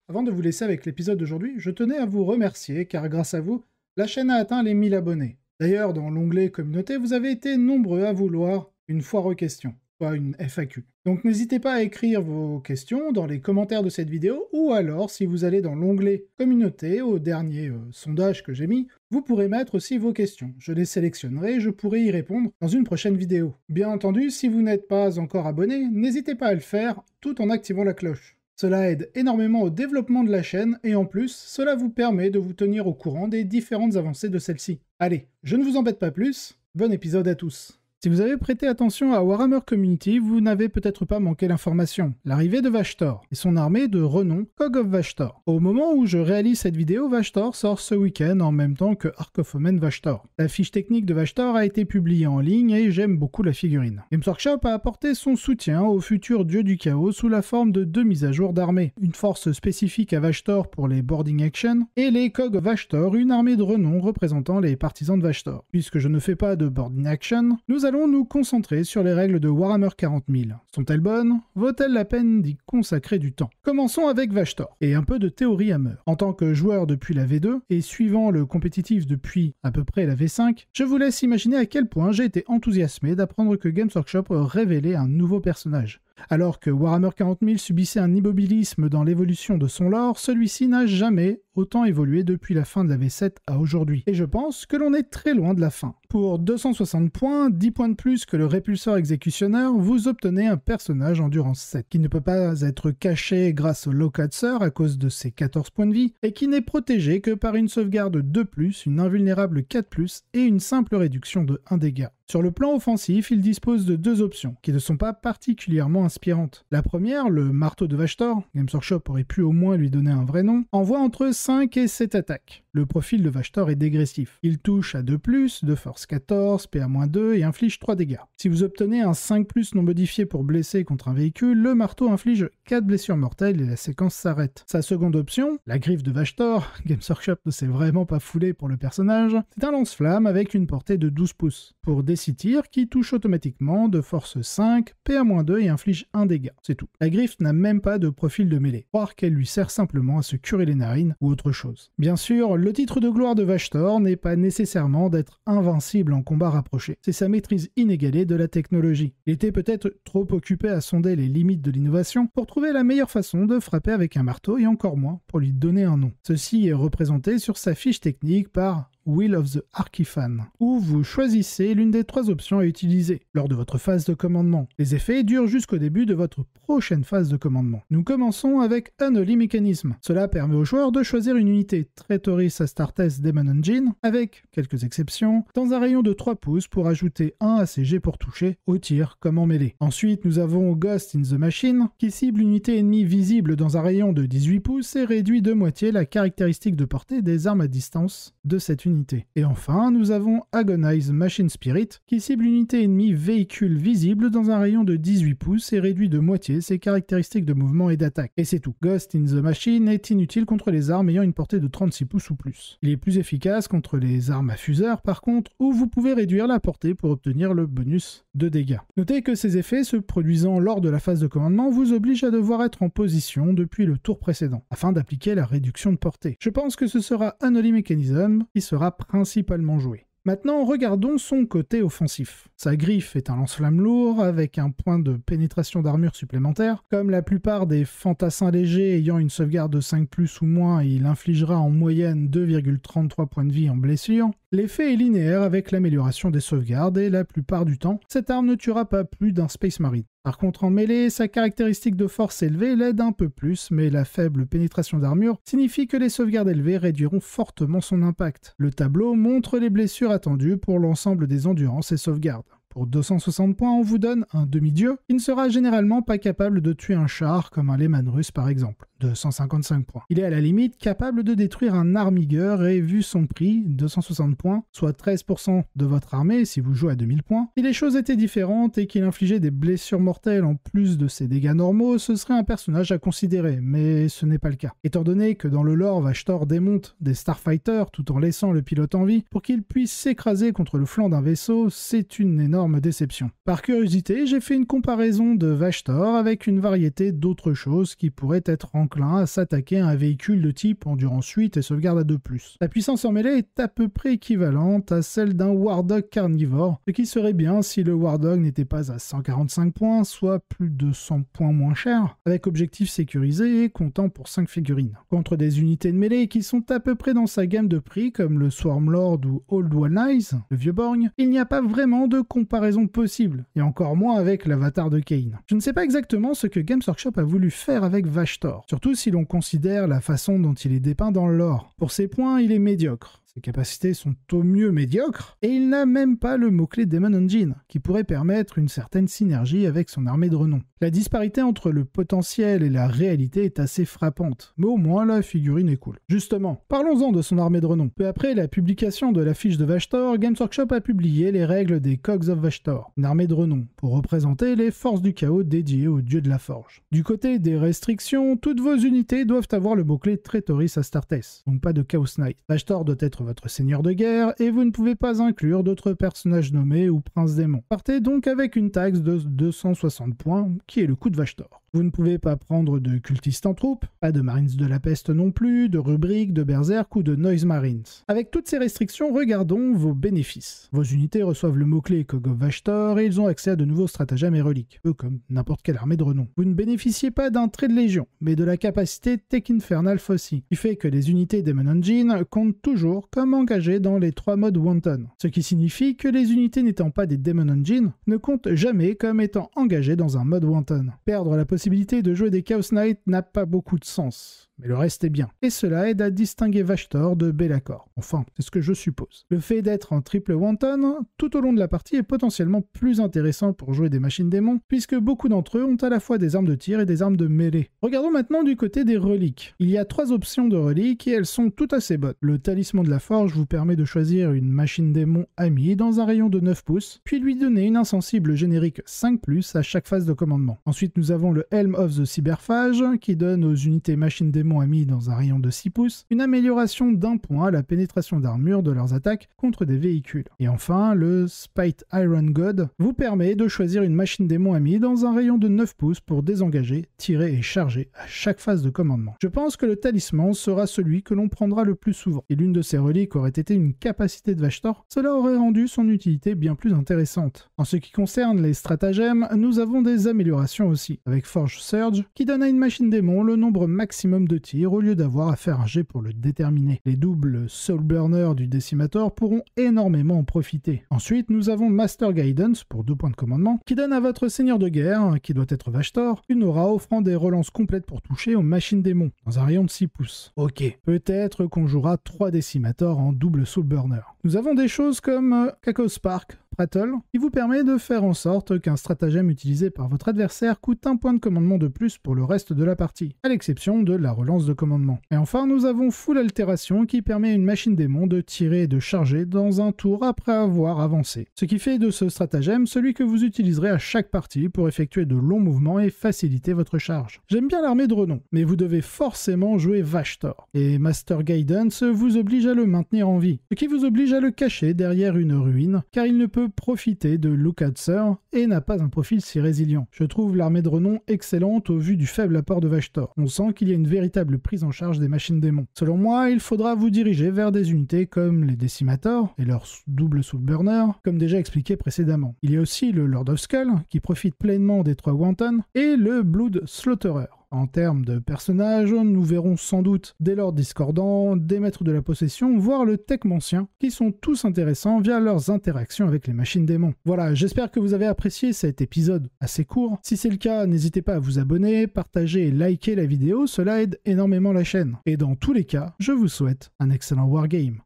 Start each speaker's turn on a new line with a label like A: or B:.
A: Avant de vous laisser avec l'épisode d'aujourd'hui, je tenais à vous remercier car grâce à vous, la chaîne a atteint les 1000 abonnés. D'ailleurs, dans l'onglet communauté, vous avez été nombreux à vouloir une foire aux questions, soit une FAQ. Donc n'hésitez pas à écrire vos questions dans les commentaires de cette vidéo ou alors si vous allez dans l'onglet communauté, au dernier sondage que j'ai mis, vous pourrez mettre aussi vos questions. Je les sélectionnerai et je pourrai y répondre dans une prochaine vidéo. Bien entendu, si vous n'êtes pas encore abonné, n'hésitez pas à le faire tout en activant la cloche. Cela aide énormément au développement de la chaîne et en plus, cela vous permet de vous tenir au courant des différentes avancées de celle-ci. Allez, je ne vous embête pas plus, bon épisode à tous. Si vous avez prêté attention à Warhammer Community, vous n'avez peut-être pas manqué l'information. L'arrivée de Vashtor et son armée de renom Cog of Vashtor. Au moment où je réalise cette vidéo, Vashtor sort ce week-end en même temps que Ark of Omen Vashtor. La fiche technique de Vashtor a été publiée en ligne et j'aime beaucoup la figurine. Games Workshop a apporté son soutien au futur dieu du chaos sous la forme de 2 mises à jour d'armée. Une force spécifique à Vashtor pour les boarding action et les Cog of Vashtor, une armée de renom représentant les partisans de Vashtor. Puisque je ne fais pas de boarding action, nous allons nous concentrer sur les règles de Warhammer 40 000. Sont-elles bonnes? Vaut-elle la peine d'y consacrer du temps? Commençons avec Vashtor, et un peu de théorie Hammer. En tant que joueur depuis la V2, et suivant le compétitif depuis à peu près la V5, je vous laisse imaginer à quel point j'ai été enthousiasmé d'apprendre que Games Workshop révélait un nouveau personnage. Alors que Warhammer 40 000 subissait un immobilisme dans l'évolution de son lore, celui-ci n'a jamais autant évolué depuis la fin de la V7 à aujourd'hui. Et je pense que l'on est très loin de la fin. Pour 260 points, 10 points de plus que le répulseur exécutionneur, vous obtenez un personnage endurance 7, qui ne peut pas être caché grâce au Lowcatcher à cause de ses 14 points de vie, et qui n'est protégé que par une sauvegarde 2+, une invulnérable 4+, et une simple réduction de 1 dégât. Sur le plan offensif, il dispose de 2 options, qui ne sont pas particulièrement inspirantes. La première, le marteau de Vashtor, Games Workshop aurait pu au moins lui donner un vrai nom, envoie entre 5 et 7 attaques. Le profil de Vashtor est dégressif. Il touche à 2+, de force 14, PA-2 et inflige 3 dégâts. Si vous obtenez un 5+ non modifié pour blesser contre un véhicule, le marteau inflige 4 blessures mortelles et la séquence s'arrête. Sa seconde option, la griffe de Vashtor, Games Workshop ne s'est vraiment pas foulé pour le personnage, c'est un lance-flamme avec une portée de 12 pouces. Pour Décitir, qui touche automatiquement de force 5, PA-2 et inflige 1 dégât. C'est tout. La griffe n'a même pas de profil de mêlée. Croire qu'elle lui sert simplement à se curer les narines ou autre chose. Bien sûr, le titre de gloire de Vashtor n'est pas nécessairement d'être invincible en combat rapproché. C'est sa maîtrise inégalée de la technologie. Il était peut-être trop occupé à sonder les limites de l'innovation pour trouver la meilleure façon de frapper avec un marteau et encore moins pour lui donner un nom. Ceci est représenté sur sa fiche technique par Will of the Archifan, où vous choisissez l'une des 3 options à utiliser lors de votre phase de commandement. Les effets durent jusqu'au début de votre prochaine phase de commandement. Nous commençons avec Unholy Mechanism. Cela permet aux joueurs de choisir une unité Traitoris Astartes Demon Engine, avec quelques exceptions, dans un rayon de 3 pouces pour ajouter 1 à ses jets pour toucher, au tir comme en mêlée. Ensuite, nous avons Ghost in the Machine, qui cible une unité ennemie visible dans un rayon de 18 pouces et réduit de moitié la caractéristique de portée des armes à distance de cette unité. Et enfin, nous avons Agonize Machine Spirit, qui cible une unité ennemie véhicule visible dans un rayon de 18 pouces et réduit de moitié ses caractéristiques de mouvement et d'attaque. Et c'est tout. Ghost in the Machine est inutile contre les armes ayant une portée de 36 pouces ou plus. Il est plus efficace contre les armes à fuseur, par contre, où vous pouvez réduire la portée pour obtenir le bonus de dégâts. Notez que ces effets, se produisant lors de la phase de commandement, vous obligent à devoir être en position depuis le tour précédent, afin d'appliquer la réduction de portée. Je pense que ce sera Unholy Mechanism qui sera principalement joué. Maintenant, regardons son côté offensif. Sa griffe est un lance-flamme lourd avec un point de pénétration d'armure supplémentaire. Comme la plupart des fantassins légers ayant une sauvegarde de 5+ ou moins, il infligera en moyenne 2,33 points de vie en blessure. L'effet est linéaire avec l'amélioration des sauvegardes et la plupart du temps, cette arme ne tuera pas plus d'un Space Marine. Par contre, en mêlée, sa caractéristique de force élevée l'aide un peu plus, mais la faible pénétration d'armure signifie que les sauvegardes élevées réduiront fortement son impact. Le tableau montre les blessures attendues pour l'ensemble des endurances et sauvegardes. Pour 260 points, on vous donne un demi-dieu qui ne sera généralement pas capable de tuer un char comme un Lehman russe par exemple, de 155 points. Il est à la limite capable de détruire un armigueur et vu son prix, 260 points, soit 13% de votre armée si vous jouez à 2000 points, si les choses étaient différentes et qu'il infligeait des blessures mortelles en plus de ses dégâts normaux, ce serait un personnage à considérer, mais ce n'est pas le cas. Étant donné que dans le lore, Vashtor démonte des Starfighters tout en laissant le pilote en vie pour qu'il puisse s'écraser contre le flanc d'un vaisseau, c'est une énorme déception. Par curiosité, j'ai fait une comparaison de Vashtor avec une variété d'autres choses qui pourraient être enclin à s'attaquer à un véhicule de type endurance 8 et sauvegarde à 2+. La puissance en mêlée est à peu près équivalente à celle d'un War Dog carnivore, ce qui serait bien si le War Dog n'était pas à 145 points, soit plus de 100 points moins cher, avec objectif sécurisé et comptant pour 5 figurines. Contre des unités de mêlée qui sont à peu près dans sa gamme de prix, comme le Swarmlord ou Old One Eyes, le vieux borgne, il n'y a pas vraiment de comparaison possible, et encore moins avec l'avatar de Kane. Je ne sais pas exactement ce que Games Workshop a voulu faire avec Vashtor, surtout si l'on considère la façon dont il est dépeint dans le lore. Pour ses points, il est médiocre. Ses capacités sont au mieux médiocres, et il n'a même pas le mot-clé Demon Engine, qui pourrait permettre une certaine synergie avec son armée de renom. La disparité entre le potentiel et la réalité est assez frappante, mais au moins la figurine est cool. Justement, parlons-en de son armée de renom. Peu après la publication de la fiche de Vashtor, Games Workshop a publié les règles des Cogs of Vashtor, une armée de renom, pour représenter les forces du chaos dédiées au dieu de la forge. Du côté des restrictions, toutes vos unités doivent avoir le mot-clé Traitoris Astartes, donc pas de Chaos Knight. Vashtor doit être votre seigneur de guerre, et vous ne pouvez pas inclure d'autres personnages nommés ou princes démons. Partez donc avec une taxe de 260 points, qui est le coût de Vashtor. Vous ne pouvez pas prendre de cultistes en troupe, pas de Marines de la Peste non plus, de Rubric, de Berserk ou de Noise Marines. Avec toutes ces restrictions, regardons vos bénéfices. Vos unités reçoivent le mot-clé Cog of Vashtor et ils ont accès à de nouveaux stratagèmes et reliques, peu comme n'importe quelle armée de renom. Vous ne bénéficiez pas d'un trait de légion, mais de la capacité Tech Infernal Fossi, qui fait que les unités Demon Engine comptent toujours comme engagées dans les 3 modes Wanton, ce qui signifie que les unités n'étant pas des Demon Engine ne comptent jamais comme étant engagées dans un mode Wanton. Perdre la possibilité de jouer des Chaos Knight n'a pas beaucoup de sens. Mais le reste est bien. Et cela aide à distinguer Vashtor de Be'lakor. Enfin, c'est ce que je suppose. Le fait d'être en triple Wanton, tout au long de la partie, est potentiellement plus intéressant pour jouer des machines démons, puisque beaucoup d'entre eux ont à la fois des armes de tir et des armes de mêlée. Regardons maintenant du côté des reliques. Il y a 3 options de reliques et elles sont toutes assez bonnes. Le Talisman de la Forge vous permet de choisir une machine démon amie dans un rayon de 9 pouces, puis lui donner une insensible générique 5+, à chaque phase de commandement. Ensuite, nous avons le Helm of the Cyberphage, qui donne aux unités machines démons amis dans un rayon de 6 pouces, une amélioration d'1 point à la pénétration d'armure de leurs attaques contre des véhicules. Et enfin, le Spite Iron God vous permet de choisir une machine démon amie dans un rayon de 9 pouces pour désengager, tirer et charger à chaque phase de commandement. Je pense que le talisman sera celui que l'on prendra le plus souvent. Et l'une de ces reliques aurait été une capacité de Vashtor, cela aurait rendu son utilité bien plus intéressante. En ce qui concerne les stratagèmes, nous avons des améliorations aussi, avec Forge Surge, qui donne à une machine démon le nombre maximum de tir au lieu d'avoir à faire un jet pour le déterminer. Les doubles Soulburner du Decimator pourront énormément en profiter. Ensuite, nous avons Master Guidance pour 2 points de commandement, qui donne à votre seigneur de guerre, qui doit être Vashtor, une aura offrant des relances complètes pour toucher aux machines démons, dans un rayon de 6 pouces. Ok, peut-être qu'on jouera 3 Decimators en double Soulburner. Nous avon des choses comme Cacao Spark, Prattle, qui vous permet de faire en sorte qu'un stratagème utilisé par votre adversaire coûte 1 point de commandement de plus pour le reste de la partie, à l'exception de la relance de commandement. Et enfin, nous avons Full Altération qui permet à une machine démon de tirer et de charger dans un tour après avoir avancé. Ce qui fait de ce stratagème celui que vous utiliserez à chaque partie pour effectuer de longs mouvements et faciliter votre charge. J'aime bien l'armée de renom, mais vous devez forcément jouer Vashtor. Et Master Guidance vous oblige à le maintenir en vie, ce qui vous oblige à le cacher derrière une ruine, car il ne peut profiter de Lookoutser et n'a pas un profil si résilient. Je trouve l'armée de renom excellente au vu du faible apport de Vashtor. On sent qu'il y a une véritable prise en charge des machines démons. Selon moi, il faudra vous diriger vers des unités comme les Decimators et leur double Soulburner, comme déjà expliqué précédemment. Il y a aussi le Lord of Skull, qui profite pleinement des 3 Wanton, et le Blood Slaughterer. En termes de personnages, nous verrons sans doute des lords discordants, des maîtres de la possession, voire le techmancien, qui sont tous intéressants via leurs interactions avec les machines démons. Voilà, j'espère que vous avez apprécié cet épisode assez court. Si c'est le cas, n'hésitez pas à vous abonner, partager et liker la vidéo, cela aide énormément la chaîne. Et dans tous les cas, je vous souhaite un excellent wargame.